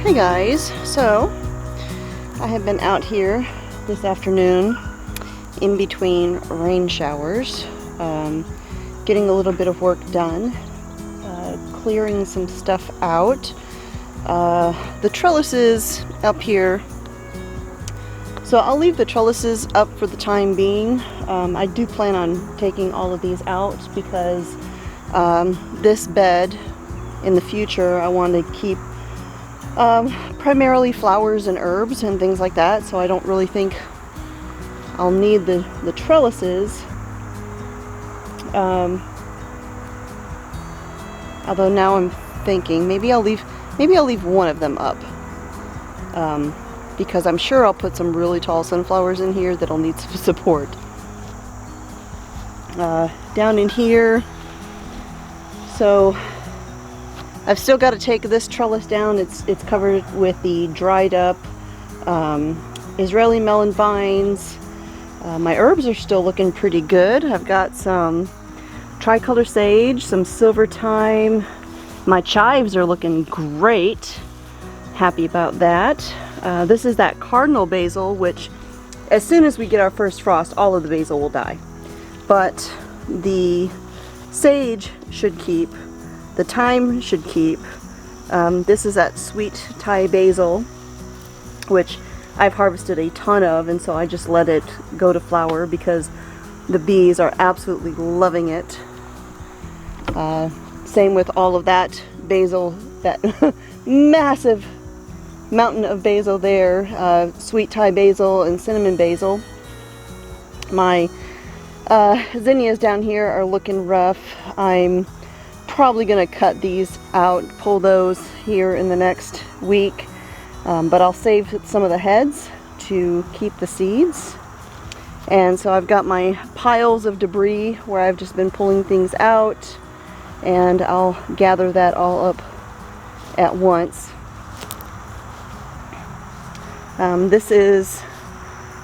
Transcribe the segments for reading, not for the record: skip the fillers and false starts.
Hi guys, so I have been out here this afternoon in between rain showers, getting a little bit of work done, clearing some stuff out. The trellises up here, so I'll leave the trellises up for the time being. I do plan on taking all of these out because this bed in the future I want to keep primarily flowers and herbs and things like that, so I don't really think I'll need the trellises. Although now I'm thinking maybe I'll leave one of them up, because I'm sure I'll put some really tall sunflowers in here that'll need some support. Down in here, so I've still got to take this trellis down. It's covered with the dried up Israeli melon vines. My herbs are still looking pretty good. I've got some tricolor sage, some silver thyme. My chives are looking great. Happy about that. This is that cardinal basil, which as soon as we get our first frost, all of the basil will die. But the sage should keep. The thyme should keep. This is that sweet Thai basil, which I've harvested a ton of, and so I just let it go to flower because the bees are absolutely loving it. Same with all of that basil, that massive mountain of basil there, sweet Thai basil and cinnamon basil. My zinnias down here are looking rough. I'm probably gonna cut these out, pull those here in the next week, but I'll save some of the heads to keep the seeds. And so I've got my piles of debris where I've just been pulling things out, and I'll gather that all up at once. This is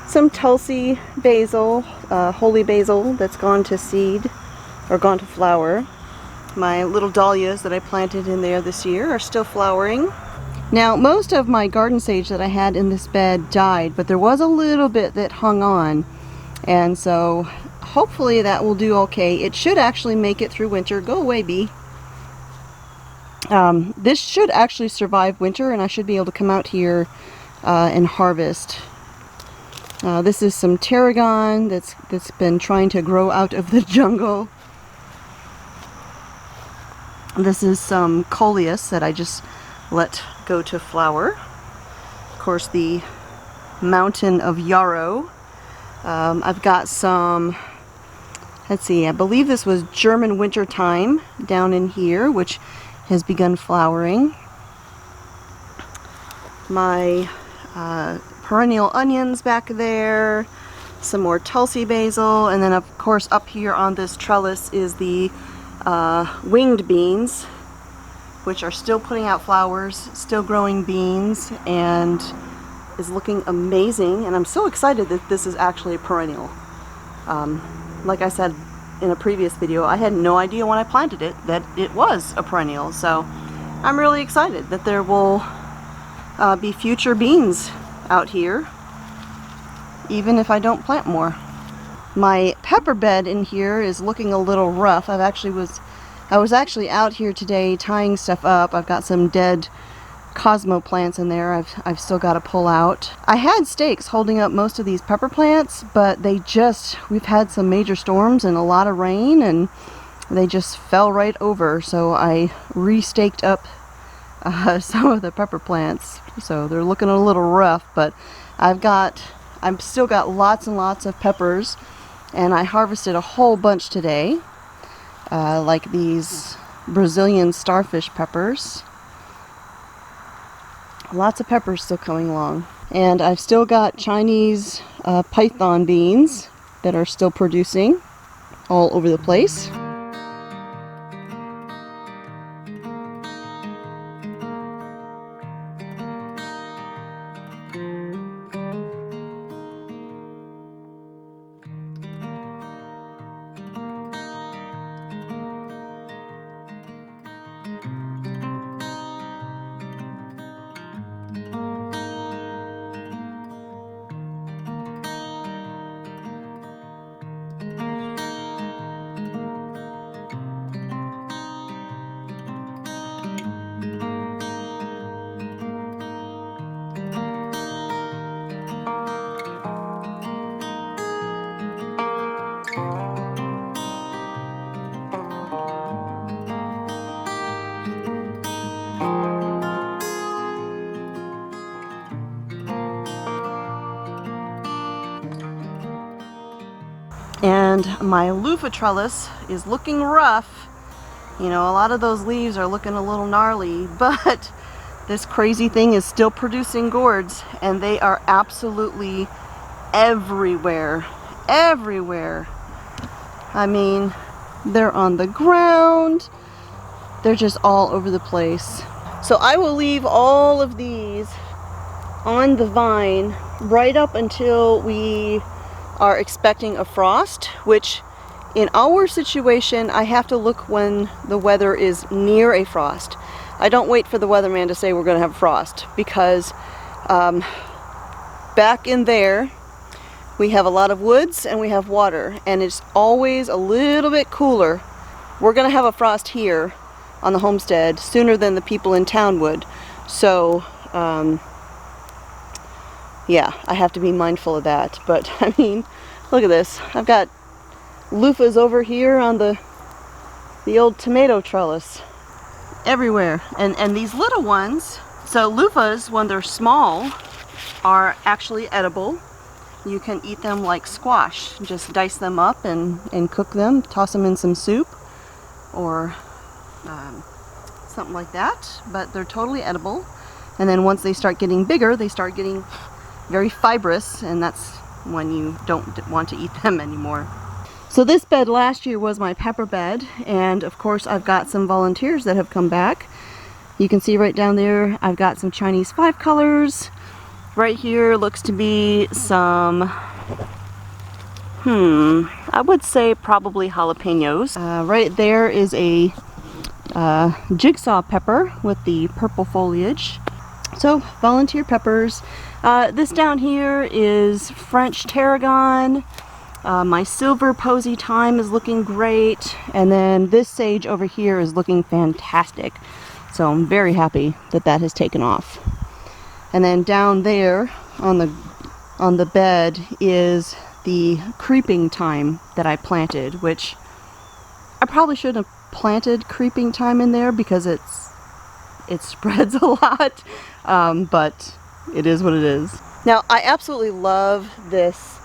some Tulsi Basil, holy basil that's gone to seed or gone to flower. My little dahlias that I planted in there this year are still flowering. Now, most of my garden sage that I had in this bed died, but there was a little bit that hung on, and so hopefully that will do okay. It should actually make it through winter. Go away, bee. This should actually survive winter, and I should be able to come out here and harvest. This is some tarragon that's been trying to grow out of the jungle. This is some coleus that I just let go to flower. Of course, the mountain of yarrow. I've got some, let's see, I believe this was German winter thyme down in here, which has begun flowering. My perennial onions back there, some more Tulsi basil, and then of course up here on this trellis is the winged beans, which are still putting out flowers, still growing beans, and is looking amazing. And I'm so excited that this is actually a perennial. Like I said in a previous video, I had no idea when I planted it that it was a perennial, so I'm really excited that there will be future beans out here, even if I don't plant more. My pepper bed in here is looking a little rough. I was actually out here today tying stuff up. I've got some dead Cosmo plants in there I've still got to pull out. I had stakes holding up most of these pepper plants, but we've had some major storms and a lot of rain, and they just fell right over, so I re-staked up some of the pepper plants, so they're looking a little rough, but I've still got lots and lots of peppers, and I harvested a whole bunch today, like these Brazilian starfish peppers. Lots of peppers still coming along. And I've still got Chinese python beans that are still producing all over the place. And my loofah trellis is looking rough. You know, a lot of those leaves are looking a little gnarly, but this crazy thing is still producing gourds, and they are absolutely everywhere. Everywhere. I mean, they're on the ground. They're just all over the place. So I will leave all of these on the vine right up until we are expecting a frost, which in our situation, I have to look when the weather is near a frost. I don't wait for the weatherman to say we're going to have frost, because back in there we have a lot of woods and we have water, and it's always a little bit cooler. We're going to have a frost here on the homestead sooner than the people in town would. So yeah, I have to be mindful of that. But I mean, look at this. I've got loofahs over here on the old tomato trellis everywhere, and these little ones. So loofahs, when they're small, are actually edible. You can eat them like squash. Just dice them up and cook them, toss them in some soup or something like that, but they're totally edible. And then once they start getting bigger, they start getting very fibrous, and that's when you don't want to eat them anymore. So this bed last year was my pepper bed, and of course I've got some volunteers that have come back. You can see right down there I've got some Chinese 5 colors. Right here looks to be some, I would say probably jalapenos. Right there is a jigsaw pepper with the purple foliage. So volunteer peppers. This down here is French tarragon. My silver posy thyme is looking great, and then this sage over here is looking fantastic. So I'm very happy that that has taken off. And then down there on the bed is the creeping thyme that I planted, which I probably shouldn't have planted creeping thyme in there because it spreads a lot, but it is what it is. Now I absolutely love this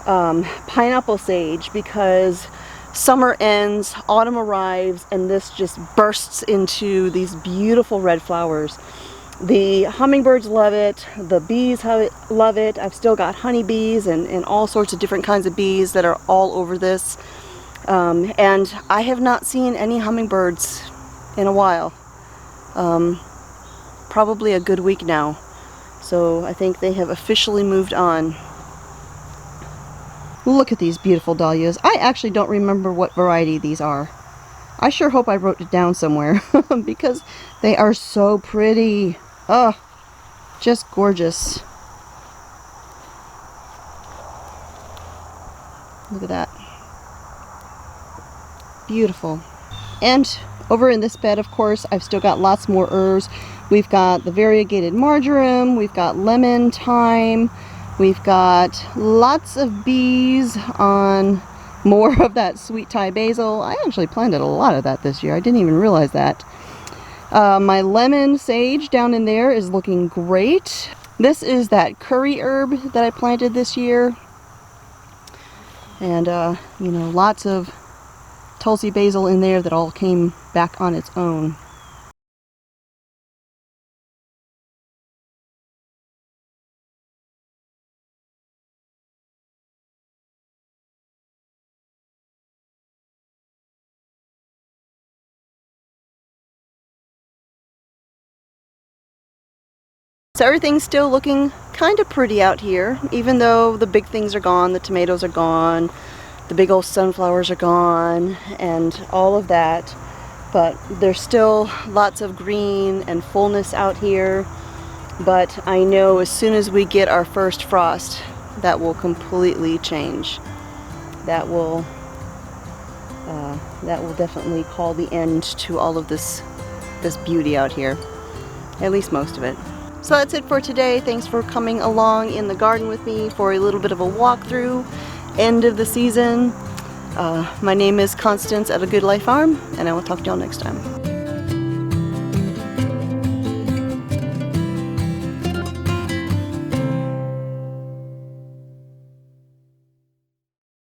pineapple sage, because summer ends, autumn arrives, and this just bursts into these beautiful red flowers. The hummingbirds love it, the bees love it. I've still got honeybees and all sorts of different kinds of bees that are all over this. And I have not seen any hummingbirds in a while. Probably a good week now. So I think they have officially moved on. Look at these beautiful dahlias. I actually don't remember what variety these are. I sure hope I wrote it down somewhere because they are so pretty. Oh, just gorgeous. Look at that. Beautiful. And over in this bed, of course, I've still got lots more herbs. We've got the variegated marjoram, we've got lemon, thyme, we've got lots of bees on more of that sweet Thai basil. I actually planted a lot of that this year. I didn't even realize that. My lemon sage down in there is looking great. This is that curry herb that I planted this year. And, you know, lots of Tulsi Basil in there that all came back on its own. So everything's still looking kind of pretty out here, even though the big things are gone. The tomatoes are gone, the big old sunflowers are gone, and all of that. But there's still lots of green and fullness out here. But I know as soon as we get our first frost, that will completely change. That will definitely call the end to all of this beauty out here. At least most of it. So that's it for today. Thanks for coming along in the garden with me for a little bit of a walkthrough. End of the season. My name is Constance at A Good Life Farm, and I will talk to y'all next time.